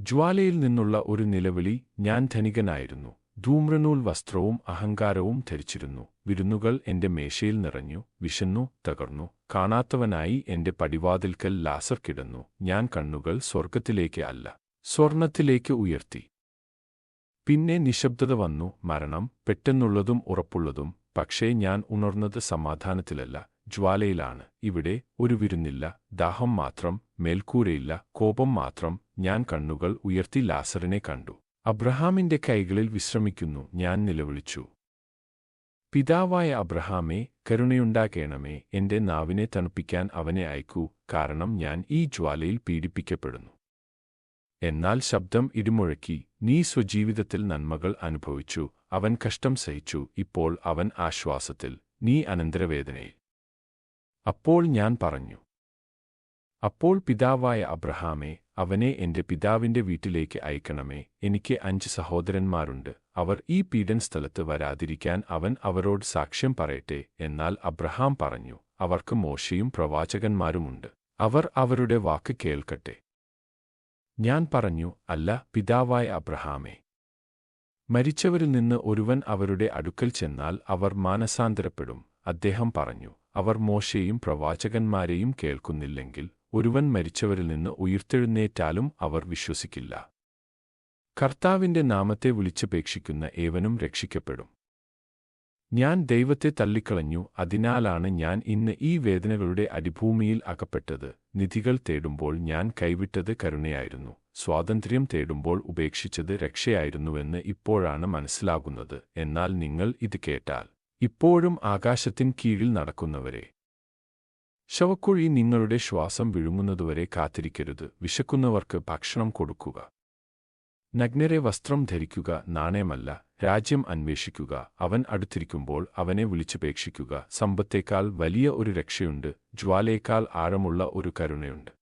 ജ്വാലയിൽ നിന്നുള്ള ഒരു നിലവിളി. ഞാൻ ധനികനായിരുന്നു. ധൂമ്രനൂൽ വസ്ത്രവും അഹങ്കാരവും ധരിച്ചിരുന്നു. വിരുന്നുകൾ എന്റെ മേശയിൽ നിറഞ്ഞു. വിശന്നു തകർന്നു. കാണാത്തവനായി എന്റെ പടിവാതിൽക്കൽ ലാസർ കിടന്നു. ഞാൻ കണ്ണുകൾ സ്വർഗ്ഗത്തിലേക്ക് അല്ല, സ്വർണത്തിലേക്ക് ഉയർത്തി. പിന്നെ നിശബ്ദത വന്നു. മരണം, പെട്ടെന്നുള്ളതും ഉറപ്പുള്ളതും. പക്ഷേ ഞാൻ ഉണർന്നത് സമാധാനത്തിലല്ല, ജ്വാലയിലാണ്. ഇവിടെ ഒരു വിരുന്നില്ല, ദാഹം മാത്രം, മേൽക്കൂരയില്ല, കോപം മാത്രം. ഞാൻ കണ്ണുകൾ ഉയർത്തി ലാസറിനെ കണ്ടു. അബ്രഹാമിന്റെ കൈകളിൽ വിശ്രമിക്കുന്നു. ഞാൻ നിലവിളിച്ചു, പിതാവായ അബ്രഹാമേ, കരുണയുണ്ടാകേണമേ. എന്റെ നാവിനെ തണുപ്പിക്കാൻ അവനെ അയക്കൂ, കാരണം ഞാൻ ഈ ജ്വാലയിൽ പീഡിപ്പിക്കപ്പെടുന്നു. എന്നാൽ ശബ്ദം ഇടിമുഴക്കി, നീ സ്വജീവിതത്തിൽ നന്മകൾ അനുഭവിച്ചു. അവൻ കഷ്ടം സഹിച്ചു. ഇപ്പോൾ അവൻ ആശ്വാസത്തിൽ, നീ അനന്തരവേദനയിൽ. അപ്പോൾ ഞാൻ പറഞ്ഞു, അപ്പോൾ പിതാവായ അബ്രഹാമേ, അവനെ എന്റെ പിതാവിന്റെ വീട്ടിലേക്ക് അയക്കണമേ. എനിക്ക് 5 സഹോദരന്മാരുണ്ട്. അവർ ഈ പീഡനസ്ഥലത്ത് വരാതിരിക്കാൻ അവൻ അവരോട് സാക്ഷ്യം പറയട്ടെ. എന്നാൽ അബ്രഹാം പറഞ്ഞു, അവർക്ക് മോശെയും പ്രവാചകന്മാരുമുണ്ട്. അവർ അവരുടെ വാക്ക് കേൾക്കട്ടെ. ഞാൻ പറഞ്ഞു, അല്ല, പിതാവായ അബ്രഹാമേ. മരിച്ചവരിൽ നിന്ന് ഒരുവൻ അവരുടെ അടുക്കൽ ചെന്നാൽ അവർ മാനസാന്തരപ്പെടും. അദ്ദേഹം പറഞ്ഞു, അവർ മോശെയും പ്രവാചകന്മാരെയും കേൾക്കുന്നില്ലെങ്കിൽ ഒരുവൻ മരിച്ചവരിൽ നിന്ന് ഉയിർത്തെഴുന്നേറ്റാലും അവർ വിശ്വസിക്കില്ല. കർത്താവിന്റെ നാമത്തെ വിളിച്ചപേക്ഷിക്കുന്ന ഏവനും രക്ഷിക്കപ്പെടും. ഞാൻ ദൈവത്തെ തള്ളിക്കളഞ്ഞു. അതിനാലാണ് ഞാൻ ഇന്ന് ഈ വേദനകളുടെ അടിഭൂമിയിൽ അകപ്പെട്ടത്. നിധികൾ തേടുമ്പോൾ ഞാൻ കൈവിട്ടത് കരുണയായിരുന്നു. സ്വാതന്ത്ര്യം തേടുമ്പോൾ ഉപേക്ഷിച്ചത് രക്ഷയായിരുന്നുവെന്ന് ഇപ്പോഴാണ് മനസ്സിലാകുന്നത്. എന്നാൽ നിങ്ങൾ ഇത് കേട്ടാൽ, ഇപ്പോഴും ആകാശത്തിൻ കീഴിൽ നടക്കുന്നവരെ, ശവക്കുഴി നിങ്ങളുടെ ശ്വാസം വിഴുങ്ങുന്നതുവരെ കാത്തിരിക്കരുത്. വിശക്കുന്നവർക്ക് ഭക്ഷണം കൊടുക്കുക. നഗ്നരെ വസ്ത്രം ധരിക്കുക. നാണയമല്ല, രാജ്യം അന്വേഷിക്കുക. അവൻ അടുത്തിരിക്കുമ്പോൾ അവനെ വിളിച്ചപേക്ഷിക്കുക. സമ്പത്തേക്കാൾ വലിയ ഒരു രക്ഷയുണ്ട്. ജ്വാലയേക്കാൾ ആഴമുള്ള ഒരു കരുണയുണ്ട്.